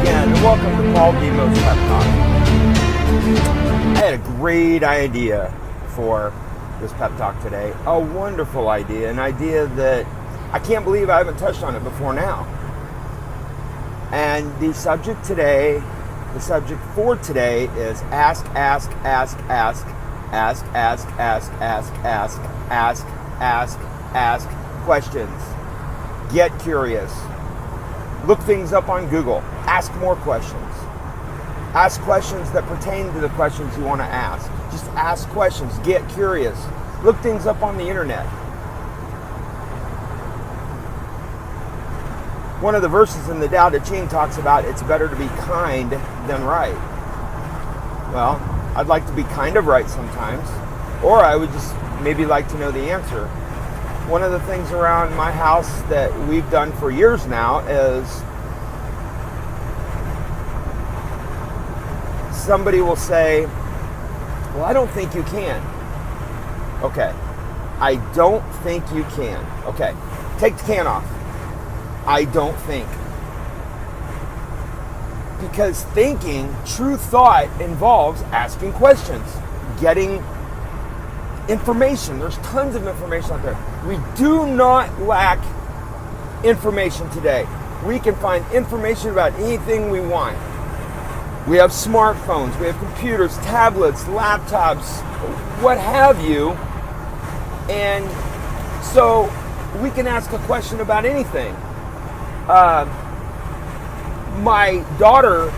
again, and welcome to Paul Demos Pep Talk. I had a great idea for this pep talk today. A wonderful idea, an idea that I can't believe I haven't touched on it before now. And the subject for today is ask questions. Get curious. Look things up on Google. Ask more questions. Ask questions that pertain to the questions you want to ask. Just ask questions. Get curious. Look things up on the internet. One of the verses in the Tao Te Ching talks about it's better to be kind than right. Well, I'd like to be kind of right sometimes, or I would just maybe like to know the answer. One of the things around my house that we've done for years now is somebody will say, well, I don't think you can. Okay. I don't think you can. Okay. Take the can off. I don't think. Because thinking, true thought, involves asking questions, getting information. There's tons of information out there. We do not lack information today. We can find information about anything we want. We have smartphones, we have computers, tablets, laptops, what have you. And so we can ask a question about anything. My daughter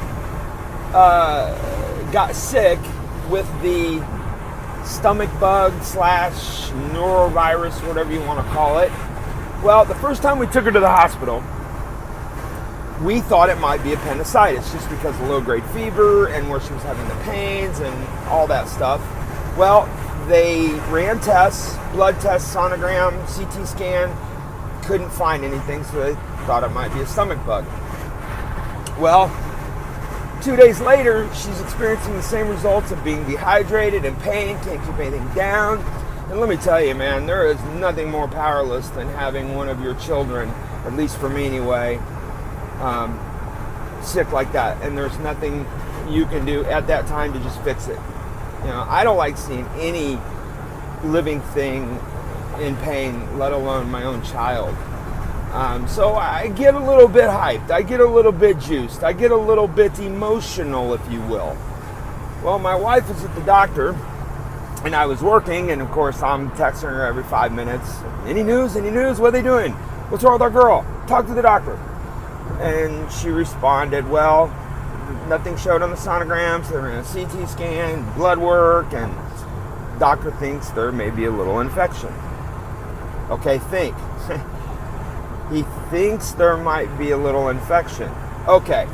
got sick with the stomach bug / norovirus, whatever you want to call it. Well, the first time we took her to the hospital, we thought it might be appendicitis just because of low-grade fever and where she was having the pains and all that stuff. Well, they ran tests, blood tests, sonogram, CT scan, couldn't find anything, so they thought it might be a stomach bug. Well, 2 days later, she's experiencing the same results of being dehydrated and pain, can't keep anything down. And let me tell you, man, there is nothing more powerless than having one of your children, at least for me anyway, sick like that. And there's nothing you can do at that time to just fix it. You know, I don't like seeing any living thing in pain, let alone my own child. So I get a little bit hyped, I get a little bit juiced, I get a little bit emotional, if you will. Well, my wife was at the doctor, and I was working, and of course I'm texting her every 5 minutes. Any news? Any news? What are they doing? What's wrong with our girl? Talk to the doctor. And she responded, well, nothing showed on the sonograms, they're in a CT scan, blood work, and doctor thinks there may be a little infection. Okay, think. He thinks there might be a little infection. Okay,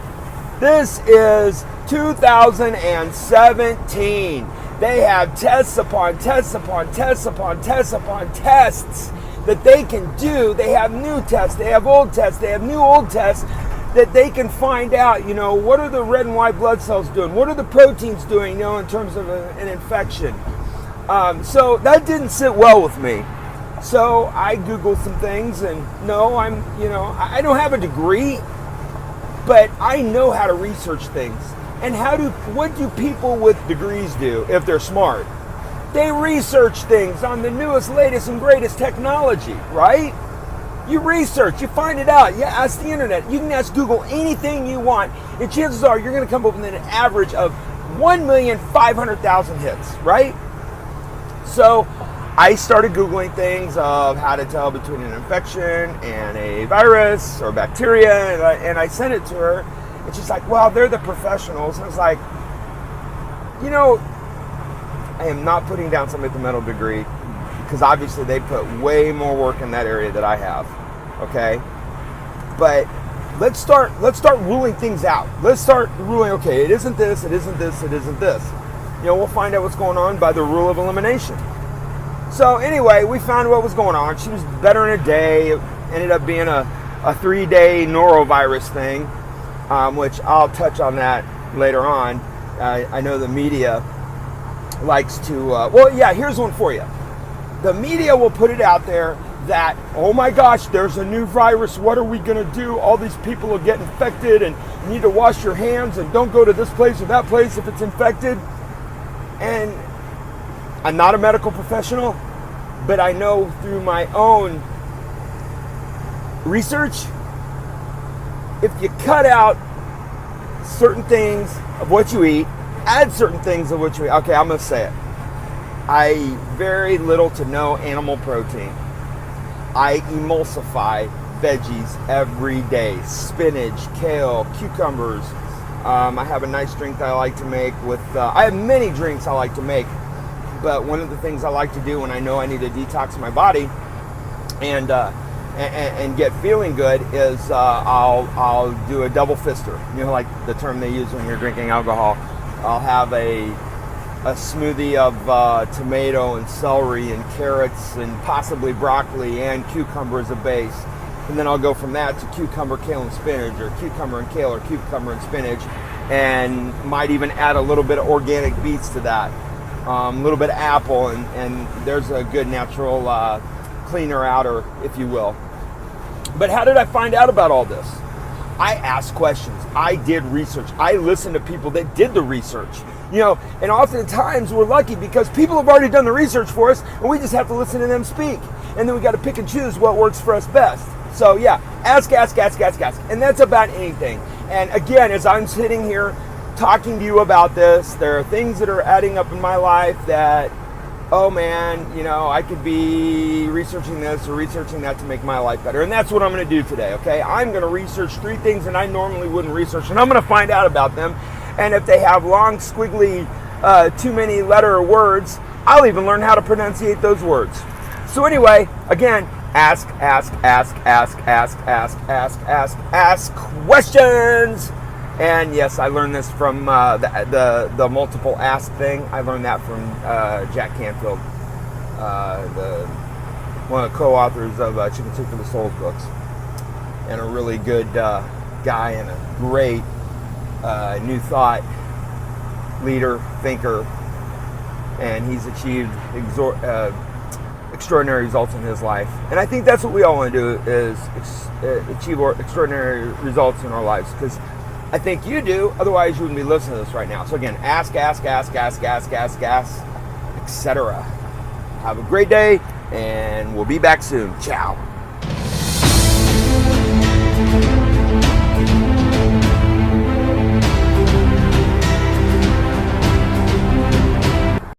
this is 2017. They have tests upon tests upon tests upon tests upon tests that they can do. They have new tests, they have old tests, they have new old tests that they can find out, you know, what are the red and white blood cells doing? What are the proteins doing, you know, in terms of an infection? So that didn't sit well with me. So I Googled some things, and no, I don't have a degree, but I know how to research things. And what do people with degrees do if they're smart? They research things on the newest, latest, and greatest technology, right? You research, you find it out, you ask the internet, you can ask Google anything you want, and chances are you're going to come up with an average of 1,500,000 hits, right? So I started Googling things of how to tell between an infection and a virus or bacteria, and I sent it to her, and she's like, well, they're the professionals. And I was like, you know, I am not putting down somebody with a medical degree, because obviously they put way more work in that area that I have, okay? But let's start ruling things out. Let's start ruling, okay, it isn't this, it isn't this, it isn't this. You know, we'll find out what's going on by the rule of elimination. So anyway, we found what was going on. She was better in a day. It ended up being a 3-day norovirus thing, which I'll touch on that later on. I know the media likes to, here's one for you. The media will put it out there that, oh my gosh, there's a new virus, what are we going to do? All these people will get infected, and You need to wash your hands and don't go to this place or that place if it's infected. And I'm not a medical professional, but I know through my own research, if you cut out certain things of what you eat, add certain things of what you eat. Okay, I'm going to say it. I eat very little to no animal protein. I emulsify veggies every day. Spinach, kale, cucumbers. I have a nice drink that I like to make with, I have many drinks I like to make, but one of the things I like to do when I know I need to detox my body and get feeling good is I'll do a double fister. You know, like the term they use when you're drinking alcohol. I'll have a smoothie of tomato and celery and carrots and possibly broccoli and cucumber as a base. And then I'll go from that to cucumber, kale, and spinach, or cucumber and kale, or cucumber and spinach, and might even add a little bit of organic beets to that, a little bit of apple, and there's a good natural cleaner outer, if you will. But how did I find out about all this? I asked questions. I did research. I listened to people that did the research. You know, and oftentimes we're lucky because people have already done the research for us, and we just have to listen to them speak. And then we got to pick and choose what works for us best. So yeah, ask. And that's about anything. And again, as I'm sitting here talking to you about this, there are things that are adding up in my life that, oh man, you know, I could be researching this or researching that to make my life better. And that's what I'm going to do today, okay? I'm going to research 3 things that I normally wouldn't research, and I'm going to find out about them. And if they have long, squiggly, too many letter words, I'll even learn how to pronunciate those words. So anyway, again, ask questions. And yes, I learned this from the multiple ask thing. I learned that from Jack Canfield, one of the co-authors of Chicken Soup for the Soul's books, and a really good guy and a great New Thought leader, thinker, and he's achieved extraordinary results in his life. And I think that's what we all want to do, is achieve extraordinary results in our lives, because I think you do, otherwise you wouldn't be listening to this right now. So again, ask, etc. Have a great day, and we'll be back soon. Ciao.